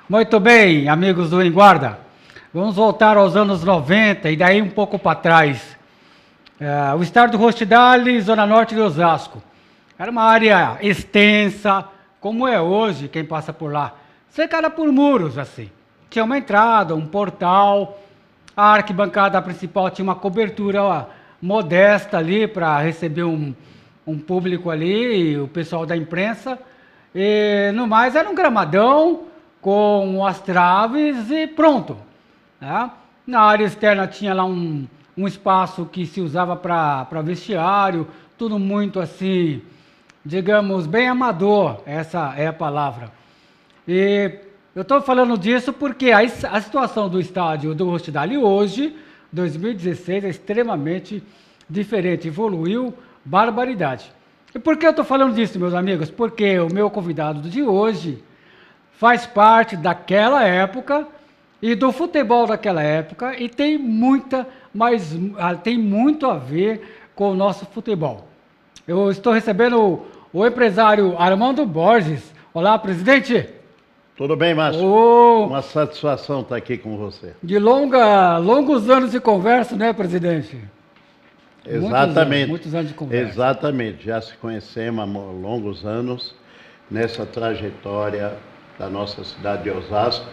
Muito bem, amigos do Em Guarda. Vamos voltar aos anos 90 e daí um pouco para trás. O estádio do Rochdale, zona norte de Osasco. Era uma área extensa, como é hoje, quem passa por lá. Cercada por muros, assim. Tinha uma entrada, um portal. A arquibancada principal tinha uma cobertura modesta ali para receber um público ali, o pessoal da imprensa. E no mais era um gramadão com as traves e pronto. Né? Na área externa tinha lá um espaço que se usava para vestiário, tudo muito assim, digamos, bem amador, essa é a palavra. E eu estou falando disso porque a situação do estádio do Rochdale hoje, 2016, é extremamente diferente, evoluiu barbaridade. E por que eu estou falando disso, meus amigos? Porque o meu convidado de hoje faz parte daquela época e do futebol daquela época e tem tem muito a ver com o nosso futebol. Eu estou recebendo o empresário Armando Borges. Olá, presidente. Tudo bem, Márcio? Uma satisfação estar aqui com você. De longos anos de conversa, né, presidente? Exatamente. Muitos anos de conversa. Exatamente. Já se conhecemos há longos anos nessa trajetória da nossa cidade de Osasco,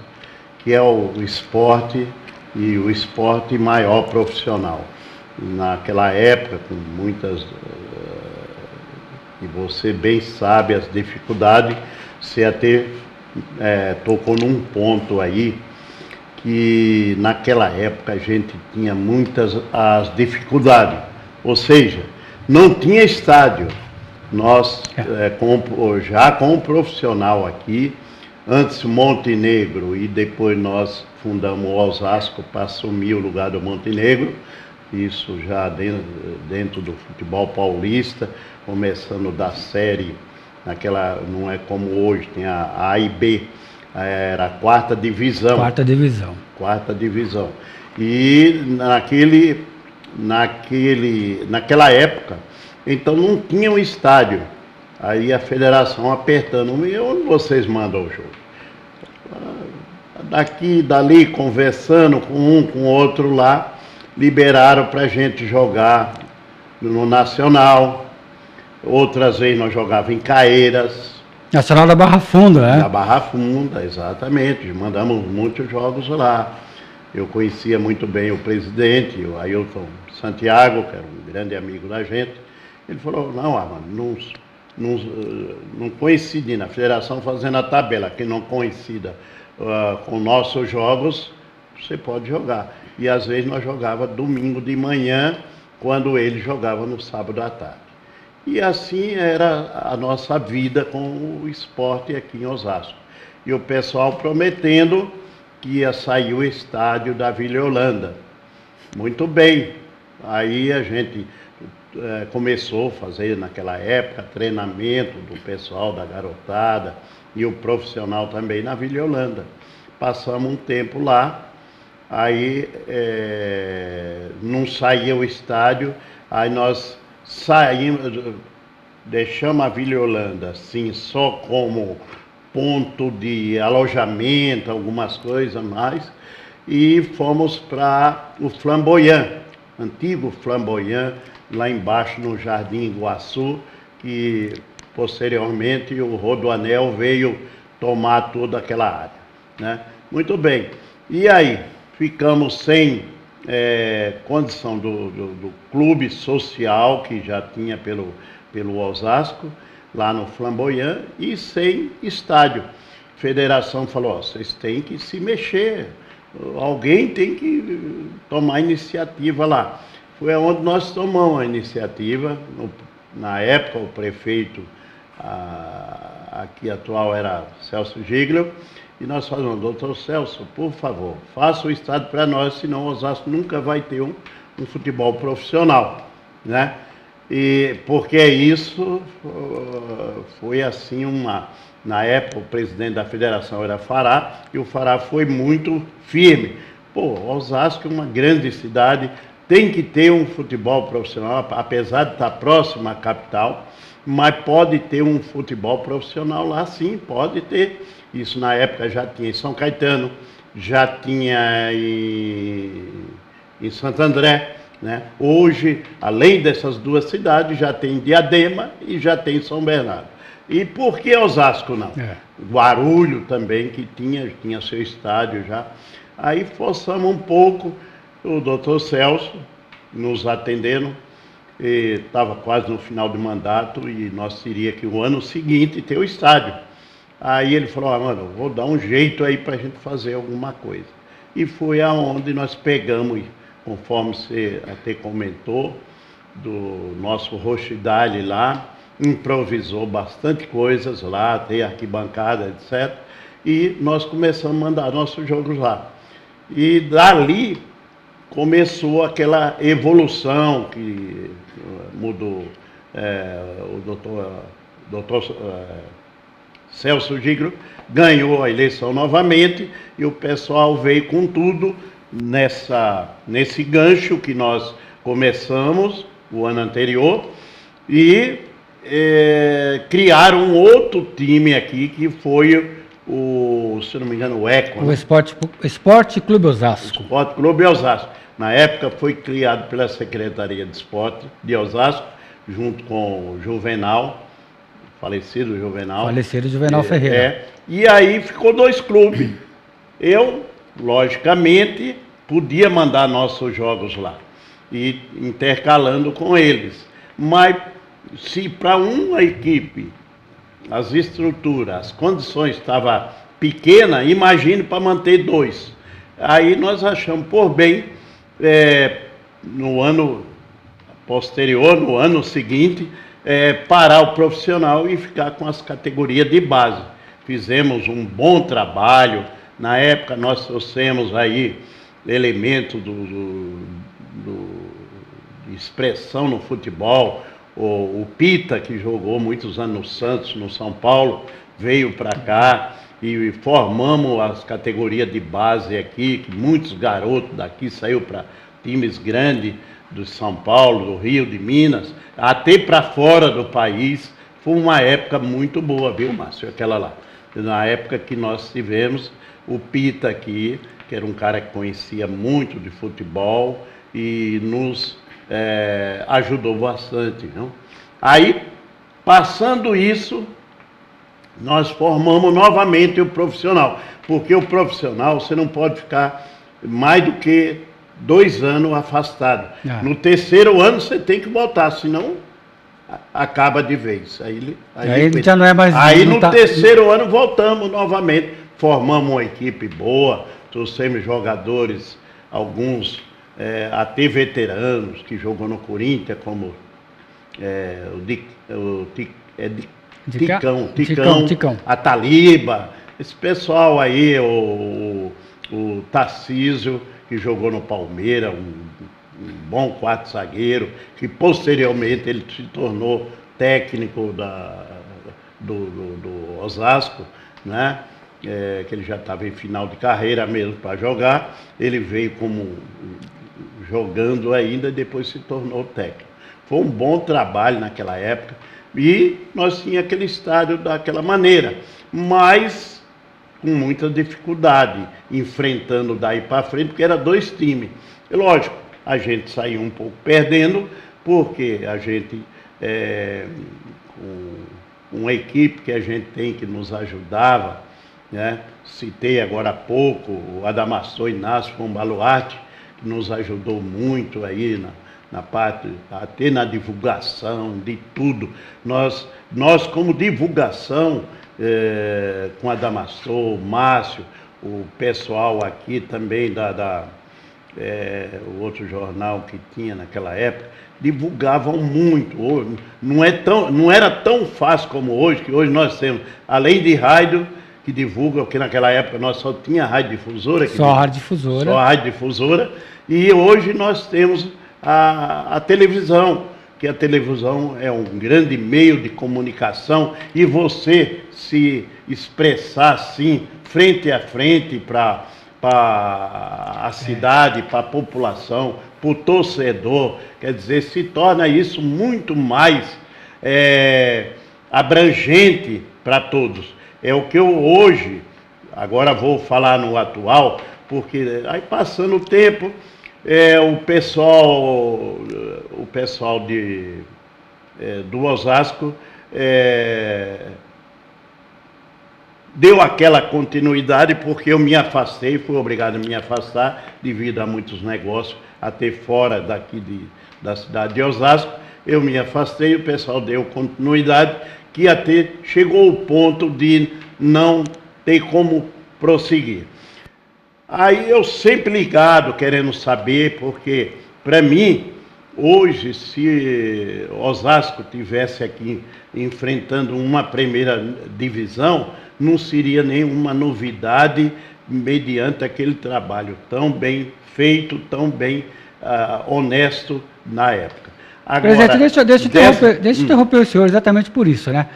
que é o esporte e o esporte maior profissional. Naquela época, com muitas, e você bem sabe as dificuldades, você até tocou num ponto aí, que naquela época a gente tinha muitas as dificuldades, ou seja, não tinha estádio. Nós, já com um profissional aqui, antes Montenegro e depois nós fundamos o Osasco para assumir o lugar do Montenegro, isso já dentro do futebol paulista, começando da série, não é como hoje, tem a A e B, era a quarta divisão. Quarta divisão. E naquela época, então não tinha um estádio. Aí a federação apertando, onde vocês mandam o jogo? Daqui, dali, conversando com um, com o outro lá, liberaram para a gente jogar no Nacional. Outras vezes nós jogávamos em Caeiras. Nacional da Barra Funda, né? Da Barra Funda, exatamente. Mandamos muitos jogos lá. Eu conhecia muito bem o presidente, o Ailton Santiago, que era um grande amigo da gente. Ele falou, não, Armando, não coincide na federação fazendo a tabela, que não coincida com nossos jogos, você pode jogar. E às vezes nós jogava domingo de manhã, quando ele jogava no sábado à tarde. E assim era a nossa vida com o esporte aqui em Osasco. E o pessoal prometendo que ia sair o estádio da Vila Holanda. Muito bem. Aí a gente começou a fazer naquela época treinamento do pessoal, da garotada e o profissional também na Vila Holanda. Passamos um tempo lá, aí não saía o estádio, aí nós saímos, deixamos a Vila Holanda assim, só como ponto de alojamento, algumas coisas mais, e fomos para o Flamboyant, antigo Flamboyant, lá embaixo no Jardim Iguaçu, que posteriormente o Rodoanel veio tomar toda aquela área, né? Muito bem. E aí, ficamos sem condição do clube social que já tinha pelo Osasco, lá no Flamboyant, e sem estádio. A federação falou, vocês têm que se mexer, alguém tem que tomar iniciativa lá. Foi onde nós tomamos a iniciativa. Na época, o prefeito aqui atual era Celso Giglio, e nós falamos, doutor Celso, por favor, faça o estádio para nós, senão o Osasco nunca vai ter um futebol profissional, né? E porque isso foi assim na época o presidente da federação era Fará, e o Fará foi muito firme. Pô, Osasco é uma grande cidade, tem que ter um futebol profissional, apesar de estar próximo à capital, mas pode ter um futebol profissional lá, sim, pode ter. Isso na época já tinha em São Caetano, já tinha em Santo André, né? Hoje, além dessas duas cidades, já tem Diadema e já tem São Bernardo. E por que Osasco não? Guarulhos também, que tinha seu estádio já. Aí forçamos um pouco, o doutor Celso nos atendendo, estava quase no final do mandato e nós teria que o ano seguinte ter o estádio. Aí ele falou, mano, vou dar um jeito aí para a gente fazer alguma coisa. E foi aonde nós pegamos, conforme você até comentou, do nosso Rochdale lá, improvisou bastante coisas lá, tem arquibancada, etc. E nós começamos a mandar nossos jogos lá. E dali começou aquela evolução que mudou. O doutor Celso Gigro ganhou a eleição novamente e o pessoal veio com tudo nesse gancho que nós começamos o ano anterior e criaram um outro time aqui que foi se não me engano, o ECO. O Esporte Clube Osasco. Esporte Clube Osasco. Na época foi criado pela Secretaria de Esporte de Osasco, junto com o Juvenal, falecido Juvenal Ferreira. E aí ficou 2 clubes. Eu, logicamente, podia mandar nossos jogos lá, e intercalando com eles. Mas se para uma equipe as estruturas, as condições estavam pequenas, imagine para manter 2. Aí nós achamos por bem, no ano posterior, no ano seguinte, parar o profissional e ficar com as categorias de base. Fizemos um bom trabalho. Na época nós trouxemos aí elementos de expressão no futebol. O Pita, que jogou muitos anos no Santos, no São Paulo, veio para cá e formamos as categorias de base aqui, que muitos garotos daqui saíram para times grandes do São Paulo, do Rio, de Minas, até para fora do país. Foi uma época muito boa, viu, Márcio? Aquela lá. Na época que nós tivemos o Pita aqui, que era um cara que conhecia muito de futebol e nos ajudou bastante, não? Aí, passando isso, nós formamos novamente o profissional, porque o profissional você não pode ficar mais do que 2 anos afastado. No 3º ano você tem que voltar, senão acaba de vez. Aí já não é mais. Aí no 3º ano voltamos novamente, formamos uma equipe boa, trouxemos jogadores, alguns até veteranos que jogam no Corinthians, como Ticão, a Taliba, esse pessoal aí, o Tarcísio, que jogou no Palmeiras, um bom quarto zagueiro, que posteriormente ele se tornou técnico do Osasco, né? Que ele já estava em final de carreira mesmo para jogar. Ele veio como jogando ainda, depois se tornou técnico. Foi um bom trabalho naquela época e nós tínhamos aquele estádio daquela maneira, mas com muita dificuldade, enfrentando daí para frente, porque era 2 times. E lógico, a gente saiu um pouco perdendo, porque a gente, com uma equipe que a gente tem que nos ajudava, né? Citei agora há pouco o Adamastor Inácio com o Baluarte, que nos ajudou muito aí na parte, até na divulgação de tudo. Nós como divulgação, com Adamastor, o Márcio, o pessoal aqui também o outro jornal que tinha naquela época, divulgavam muito. Não era tão fácil como hoje, que hoje nós temos, além de rádio, que divulga, porque naquela época nós só tinha rádio difusora. Só rádio difusora. E hoje nós temos a televisão, que a televisão é um grande meio de comunicação, e você se expressar assim, frente a frente, para a cidade, para a população, para o torcedor, quer dizer, se torna isso muito mais abrangente para todos. É o que eu hoje, agora vou falar no atual, porque aí passando o tempo, o pessoal do Osasco deu aquela continuidade, porque eu me afastei, fui obrigado a me afastar devido a muitos negócios, até fora daqui da cidade de Osasco. Eu me afastei, o pessoal deu continuidade, que até chegou ao ponto de não ter como prosseguir. Aí eu sempre ligado, querendo saber, porque para mim, hoje, se Osasco tivesse aqui enfrentando uma primeira divisão, não seria nenhuma novidade mediante aquele trabalho tão bem feito, tão bem honesto na época. Agora, presidente, deixa eu interromper o senhor exatamente por isso, né?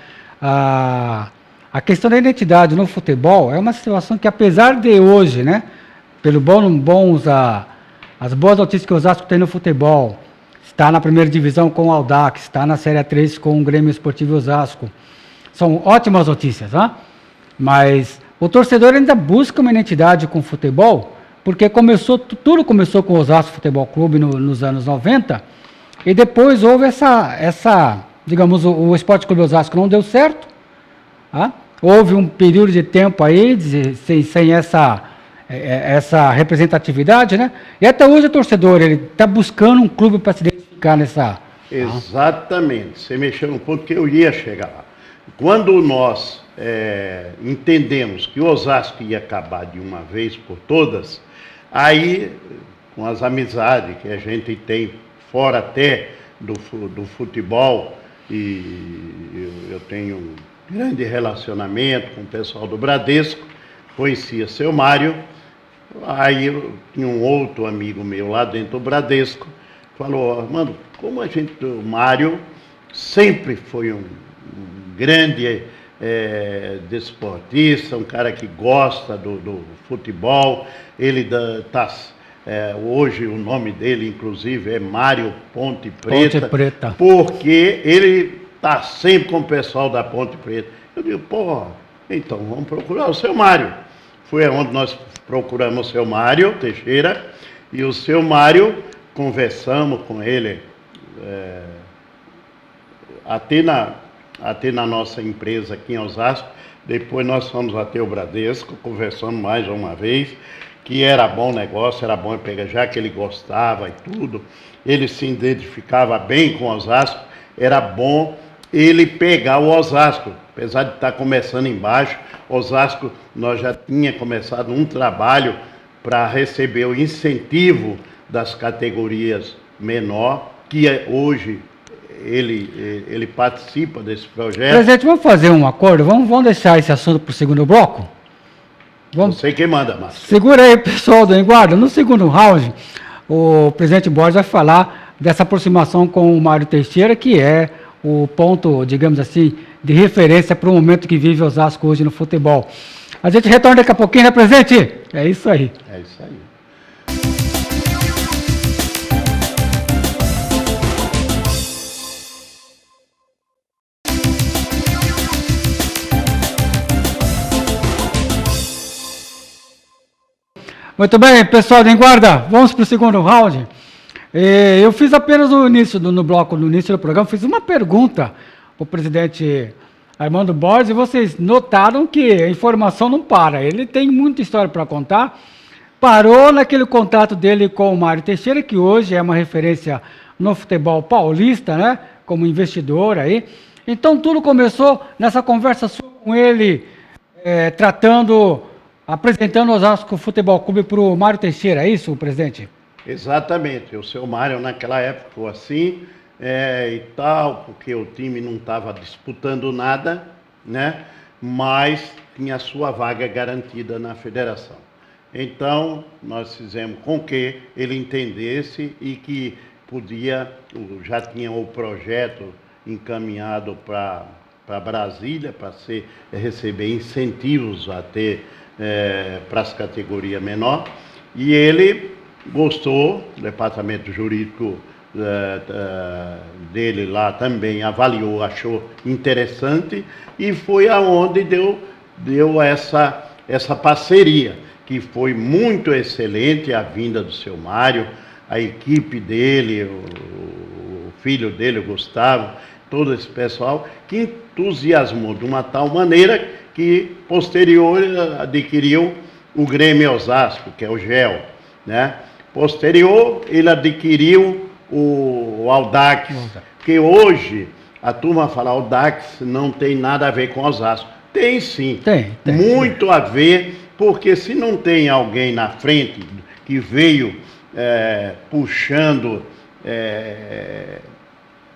A questão da identidade no futebol é uma situação que, apesar de hoje, né, as boas notícias que o Osasco tem no futebol, está na primeira divisão com o Audax, está na Série A3 com o Grêmio Esportivo Osasco, são ótimas notícias, né? Mas o torcedor ainda busca uma identidade com o futebol, porque tudo começou com o Osasco Futebol Clube nos anos 90, e depois houve digamos, o Esporte Clube Osasco não deu certo, tá? Houve um período de tempo aí sem essa representatividade, né? E até hoje o torcedor ele está buscando um clube para se identificar nessa... Exatamente, você mexeu no ponto que eu ia chegar lá. Quando nós entendemos que o Osasco ia acabar de uma vez por todas, aí, com as amizades que a gente tem fora até do futebol, e eu tenho um grande relacionamento com o pessoal do Bradesco, conhecia seu Mário, aí eu tinha um outro amigo meu lá dentro do Bradesco, falou, mano, como o Mário sempre foi um grande desportista, um cara que gosta do futebol, ele hoje o nome dele, inclusive, é Mário Ponte Preta, porque ele está sempre com o pessoal da Ponte Preta. Eu digo, então vamos procurar o seu Mário. Foi onde nós procuramos o seu Mário Teixeira, e o seu Mário, conversamos com ele, até na nossa empresa aqui em Osasco, depois nós fomos até o Bradesco, conversamos mais uma vez, que era bom negócio, era bom pegar, já que ele gostava e tudo, ele se identificava bem com Osasco, era bom ele pegar o Osasco, apesar de estar começando embaixo. Osasco, nós já tinha começado um trabalho para receber o incentivo das categorias menor, que hoje ele participa desse projeto. Presidente, vamos fazer um acordo? Vamos deixar esse assunto para o segundo bloco? Não sei quem manda, Márcio. Segura aí, pessoal do Enguarda. No segundo round, o presidente Borges vai falar dessa aproximação com o Mário Teixeira, que é o ponto, digamos assim, de referência para o momento que vive Osasco hoje no futebol. A gente retorna daqui a pouquinho, né, presidente? É isso aí. É isso aí. Muito bem, pessoal do Enguarda, vamos para o segundo round. Eu fiz apenas no início do programa, fiz uma pergunta para o presidente Armando Borges, e vocês notaram que a informação não para. Ele tem muita história para contar. Parou naquele contato dele com o Mário Teixeira, que hoje é uma referência no futebol paulista, né? Como investidor aí. Então tudo começou nessa conversa sua com ele, apresentando o Osasco Futebol Clube para o Mário Teixeira, é isso, presidente? Exatamente, o seu Mário naquela época foi assim e tal, porque o time não estava disputando nada, né? Mas tinha a sua vaga garantida na federação. Então, nós fizemos com que ele entendesse e que já tinha o projeto encaminhado para Brasília, para receber incentivos para as categorias menores, e ele gostou, o departamento jurídico dele lá também avaliou, achou interessante, e foi aonde deu essa parceria, que foi muito excelente, a vinda do seu Mário, a equipe dele, o filho dele, o Gustavo, todo esse pessoal, que entusiasmou de uma tal maneira que posterior adquiriu o Grêmio Osasco, que é o GEL, né? Posterior, ele adquiriu o Audax, que hoje a turma fala Audax não tem nada a ver com Osasco. Tem sim, tem muito a ver, porque se não tem alguém na frente que veio puxando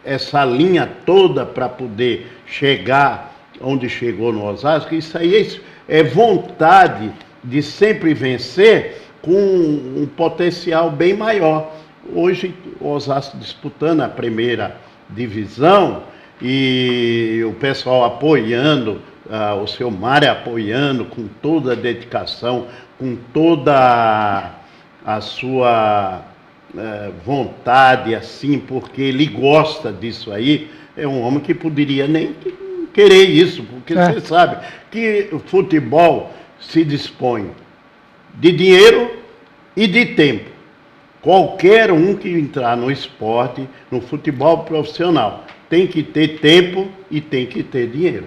essa linha toda para poder chegar onde chegou no Osasco, isso aí é vontade de sempre vencer com um potencial bem maior. Hoje o Osasco disputando a primeira divisão e o pessoal apoiando, o seu Mário apoiando com toda a dedicação, com toda a sua vontade, assim, porque ele gosta disso aí. É um homem que poderia nem querer isso, porque você sabe que o futebol se dispõe de dinheiro e de tempo. Qualquer um que entrar no esporte, no futebol profissional, tem que ter tempo e tem que ter dinheiro.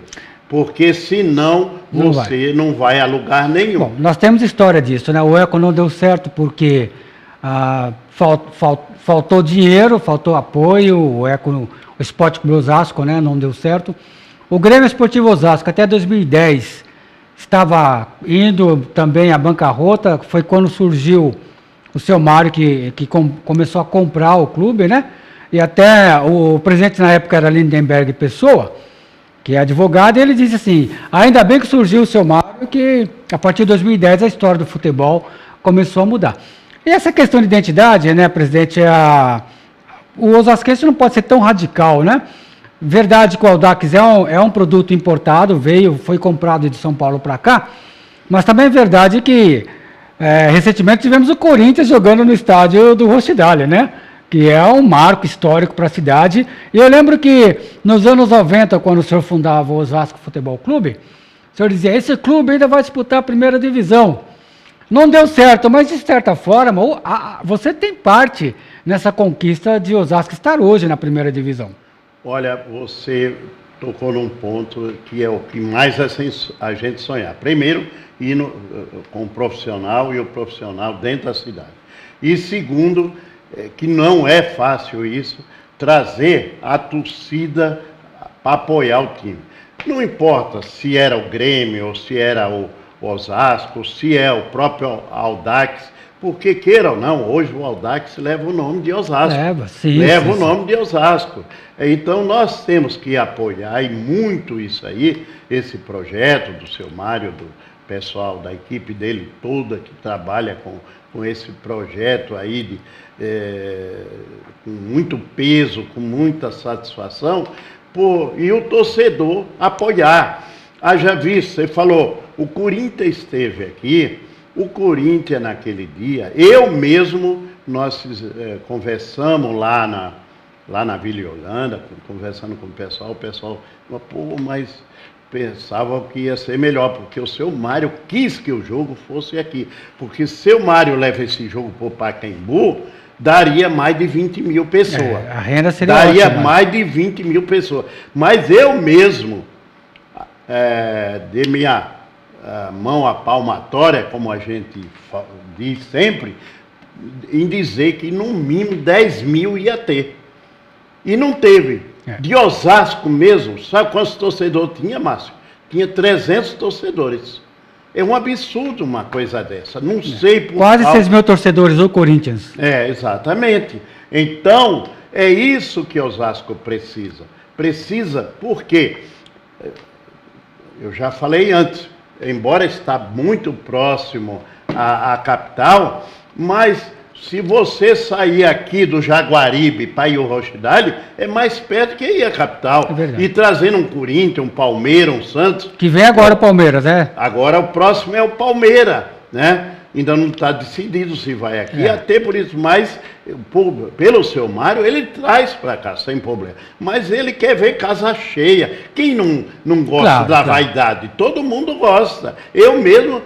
Porque senão você não vai a lugar nenhum. Bom, nós temos história disso, né? O Eco não deu certo porque faltou dinheiro, faltou apoio, o Esporte Clube Osasco, né, não deu certo. O Grêmio Esportivo Osasco, até 2010, estava indo também à bancarrota, foi quando surgiu o seu Mário, que começou a comprar o clube, né? E até o presidente na época era Lindenberg Pessoa, que é advogado, e ele disse assim, ainda bem que surgiu o seu Mário, que a partir de 2010 a história do futebol começou a mudar. E essa questão de identidade, né, presidente, o osasquense não pode ser tão radical, né? Verdade que o Audax é um produto importado, foi comprado de São Paulo para cá, mas também é verdade que recentemente tivemos o Corinthians jogando no estádio do Rochdale, né? Que é um marco histórico para a cidade. E eu lembro que nos anos 90, quando o senhor fundava o Osasco Futebol Clube, o senhor dizia, esse clube ainda vai disputar a primeira divisão. Não deu certo, mas de certa forma, você tem parte nessa conquista de Osasco estar hoje na primeira divisão. Olha, você tocou num ponto que é o que mais a gente sonhar. Primeiro, ir com o profissional e o profissional dentro da cidade. E segundo, que não é fácil isso, trazer a torcida para apoiar o time. Não importa se era o Grêmio, ou se era o Osasco, se é o próprio Audax, porque queira ou não, hoje o Audax leva o nome de Osasco. Leva o nome de Osasco. Então nós temos que apoiar e muito isso aí, esse projeto do seu Mário, do pessoal da equipe dele toda que trabalha com esse projeto aí com muito peso, com muita satisfação, e o torcedor apoiar. Haja visto, você falou, o Corinthians esteve aqui, o Corinthians naquele dia, eu mesmo, nós conversamos lá na Vila Yolanda, conversando com o pessoal mas pensava que ia ser melhor, porque o seu Mário quis que o jogo fosse aqui, porque se o seu Mário leva esse jogo para o Pacaembu, daria mais de 20 mil pessoas. A renda seria daria ótima. Mais de 20 mil pessoas. Mas eu mesmo, de minha mão à palmatória, como a gente diz sempre, em dizer que no mínimo 10 mil ia ter. E não teve. De Osasco mesmo, sabe quantos torcedores tinha, Márcio? Tinha 300 torcedores. É um absurdo uma coisa dessa. Não sei por quase 6 mil torcedores do Corinthians. Exatamente. Então, é isso que Osasco precisa. Precisa porque, eu já falei antes, embora está muito próximo à capital, mas se você sair aqui do Jaguaribe para ir ao Rochdale, é mais perto que ir à capital. E trazendo um Corinthians, um Palmeiras, um Santos. Que vem agora o Palmeiras, né? Agora o próximo é o Palmeiras, né? ainda não está decidido se vai aqui, até por isso, mas pelo seu Mário, ele traz para cá, sem problema. Mas ele quer ver casa cheia. Quem não gosta da vaidade? Todo mundo gosta. Eu mesmo,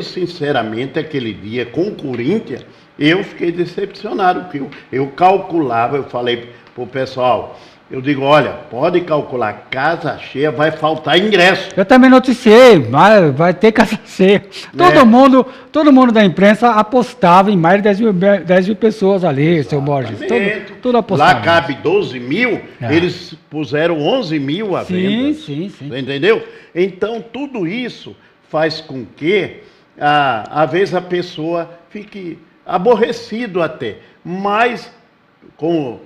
sinceramente, aquele dia com o Corinthians, eu fiquei decepcionado, porque eu calculava, eu falei para o pessoal, eu digo, olha, pode calcular, casa cheia, vai faltar ingresso. Eu também noticiei, vai ter casa cheia. Todo mundo da imprensa apostava em mais de 10 mil pessoas ali, seu Borges. Tudo apostava. Lá cabe 12 mil, eles puseram 11 mil à venda. Sim. Entendeu? Então, tudo isso faz com que, às vezes, a pessoa fique aborrecido até. Mas, como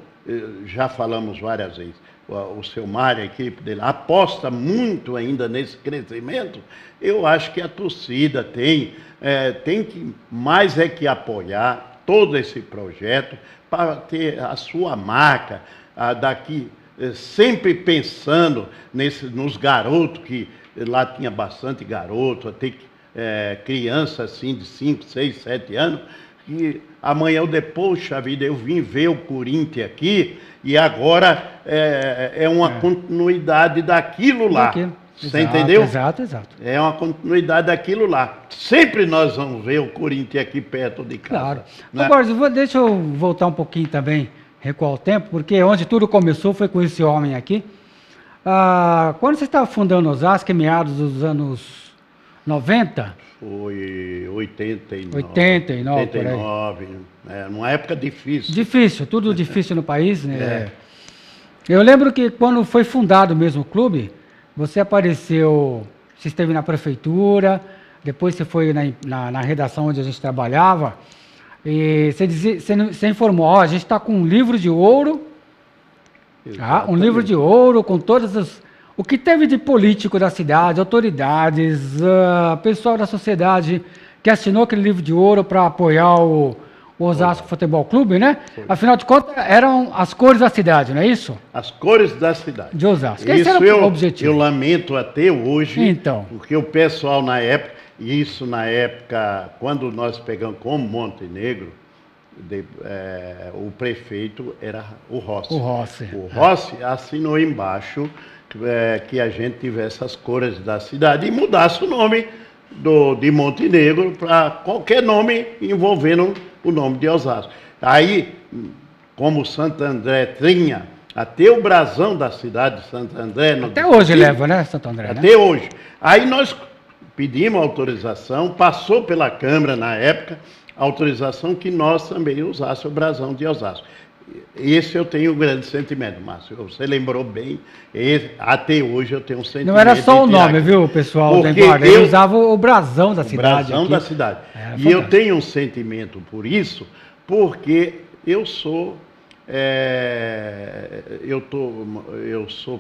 já falamos várias vezes, o seu Mário, a equipe dele, aposta muito ainda nesse crescimento. Eu acho que a torcida tem que mais que apoiar todo esse projeto para ter a sua marca daqui, sempre pensando nos garotos, que lá tinha bastante garoto, até criança assim de 5, 6, 7 anos, e amanhã ou depois, poxa vida, eu vim ver o Corinthians aqui e agora é uma continuidade daquilo lá. Você entendeu? Exato. É uma continuidade daquilo lá. Sempre nós vamos ver o Corinthians aqui perto de casa. Claro. Né? Borges, deixa eu voltar um pouquinho também, recuar o tempo, porque onde tudo começou foi com esse homem aqui. Quando você estava fundando Osasco, em meados dos anos 90... Foi 89. 89, numa época difícil. Difícil, tudo difícil no país, né? Eu lembro que quando foi fundado mesmo o clube, você apareceu, você esteve na prefeitura, depois você foi na redação onde a gente trabalhava, e você informou, a gente está com um livro de ouro, um livro de ouro com todas as... O que teve de político da cidade, autoridades, pessoal da sociedade que assinou aquele livro de ouro para apoiar o Osasco Futebol Clube, né? Foi. Afinal de contas, eram as cores da cidade, não é isso? As cores da cidade. De Osasco. Esse era o objetivo. Eu lamento até hoje, então, porque o pessoal na época, quando nós pegamos como Montenegro, o prefeito era o Rossi. O Rossi assinou embaixo que a gente tivesse as cores da cidade e mudasse o nome de Montenegro para qualquer nome envolvendo o nome de Osasco. Aí, como Santo André tinha até o brasão da cidade de Santo André... Até hoje leva, né, Santo André? Até hoje. Aí nós pedimos autorização, passou pela Câmara na época, autorização que nós também usássemos o brasão de Osasco. Esse eu tenho um grande sentimento, Márcio. Você lembrou bem, até hoje eu tenho um sentimento. Não era só o nome, viu, pessoal? Ele usava o brasão da cidade. O brasão da cidade. E eu tenho um sentimento por isso, porque eu sou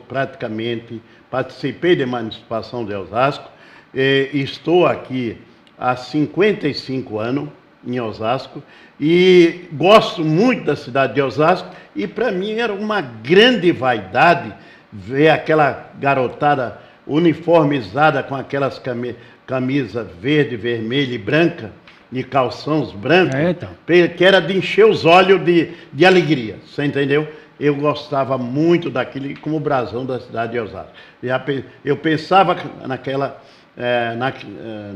praticamente, participei da emancipação de Osasco, estou aqui há 55 anos em Osasco, e gosto muito da cidade de Osasco, e para mim era uma grande vaidade ver aquela garotada uniformizada com aquelas camisas verde, vermelha e branca, de calções brancos, que era de encher os olhos de alegria, você entendeu? Eu gostava muito daquilo como o brasão da cidade de Osasco. Eu pensava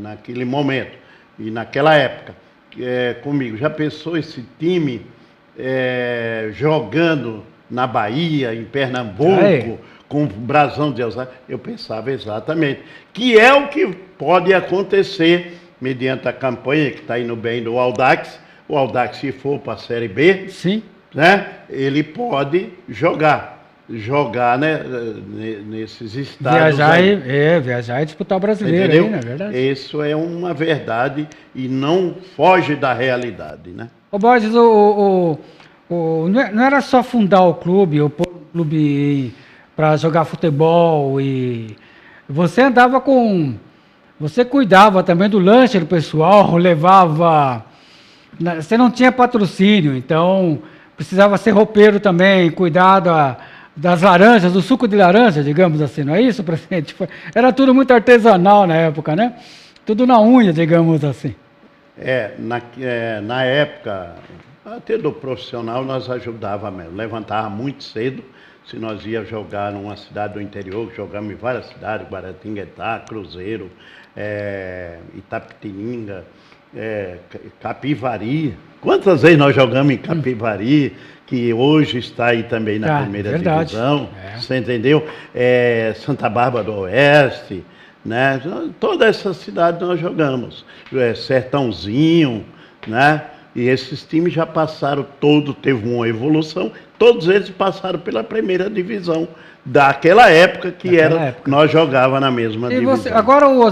naquele momento e naquela época, comigo, já pensou esse time jogando na Bahia, em Pernambuco, com o brasão de Osasco? Eu pensava exatamente, que é o que pode acontecer mediante a campanha que está indo bem do Audax. O Audax, se for para a Série B, sim, né, ele pode jogar, né, nesses estados. Viajar e disputar o brasileiro, aí, não é verdade? Isso é uma verdade e não foge da realidade, né? Ô Borges, não era só fundar o clube, ou pôr o clube para jogar futebol, e você andava com... Você cuidava também do lanche do pessoal, levava... Você não tinha patrocínio, então precisava ser roupeiro também, cuidar das laranjas, do suco de laranja, digamos assim, não é isso, presidente? Era tudo muito artesanal na época, né? Tudo na unha, digamos assim. Na época, até do profissional, nós ajudávamos mesmo. Levantava muito cedo, se nós ia jogar numa cidade do interior, jogamos em várias cidades, Guaratinguetá, Cruzeiro, Itapetininga, Capivari. Quantas vezes nós jogamos em Capivari, que hoje está aí também na primeira divisão, você entendeu? Santa Bárbara do Oeste, né? Toda essa cidade nós jogamos. Sertãozinho, né? E esses times já passaram teve uma evolução, todos eles passaram pela primeira divisão daquela época que nós jogávamos na mesma divisão. Agora o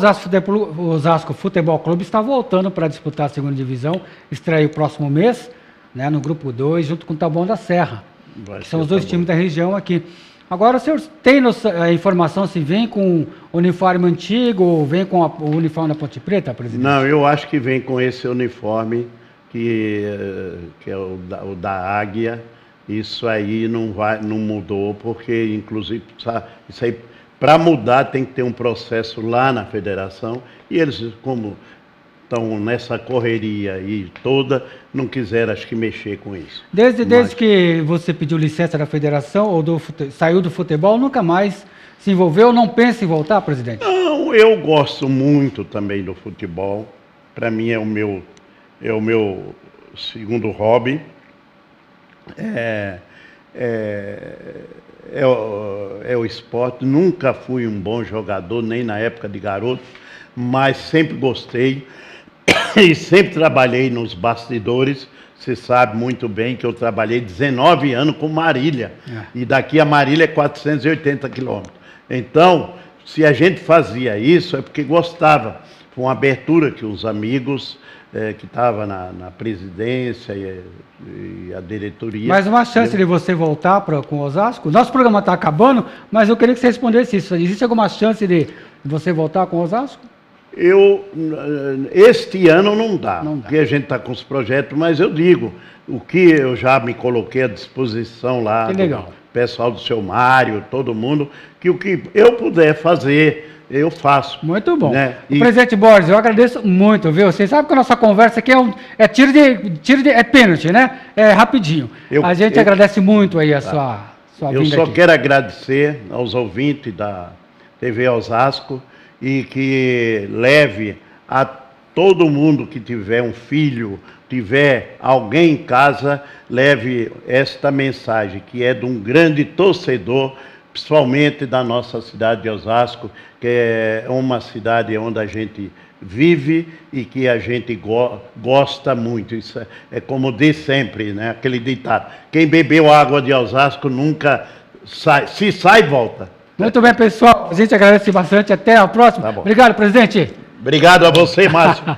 Osasco Futebol Clube está voltando para disputar a segunda divisão, estreia o próximo mês, né, no grupo 2, junto com o Taboão da Serra, que são os dois times da região aqui. Agora, o senhor tem a informação se vem com o uniforme antigo ou vem com o uniforme da Ponte Preta, presidente? Não, eu acho que vem com esse uniforme que é o da Águia. Isso aí não mudou, porque inclusive isso aí, para mudar, tem que ter um processo lá na federação, e eles, como estão nessa correria e toda, não quiseram, acho que, mexer com isso. Desde que você pediu licença da federação ou saiu do futebol, nunca mais se envolveu, não pensa em voltar, presidente? Não, eu gosto muito também do futebol. Para mim é o meu segundo hobby. O esporte. Nunca fui um bom jogador, nem na época de garoto, mas sempre gostei e sempre trabalhei nos bastidores. Você sabe muito bem que eu trabalhei 19 anos com Marília, e daqui a Marília é 480 quilômetros. Então, se a gente fazia isso, é porque gostava. Foi uma abertura que os amigos que estavam na presidência e a diretoria... Mas uma chance de você voltar com o Osasco? Nosso programa está acabando, mas eu queria que você respondesse isso. Existe alguma chance de você voltar com o Osasco? Este ano não dá, porque a gente está com os projetos, mas eu digo, o que eu já me coloquei à disposição lá, do pessoal do seu Mário, todo mundo, que o que eu puder fazer, eu faço. Muito bom. Né? Presidente Borges, eu agradeço muito, viu? Vocês sabem que a nossa conversa aqui é pênalti, né? É rapidinho. A gente agradece muito aí a sua vinda aqui. Eu só aqui. Quero agradecer aos ouvintes da TV Osasco, e que leve a todo mundo que tiver um filho, tiver alguém em casa, leve esta mensagem, que é de um grande torcedor, principalmente da nossa cidade de Osasco, que é uma cidade onde a gente vive e que a gente gosta muito. Isso é como diz sempre, né? Aquele ditado: quem bebeu água de Osasco nunca sai, se sai, volta. Muito bem, pessoal. A gente agradece bastante. Até a próxima. Obrigado, presidente. Obrigado a você, Márcio.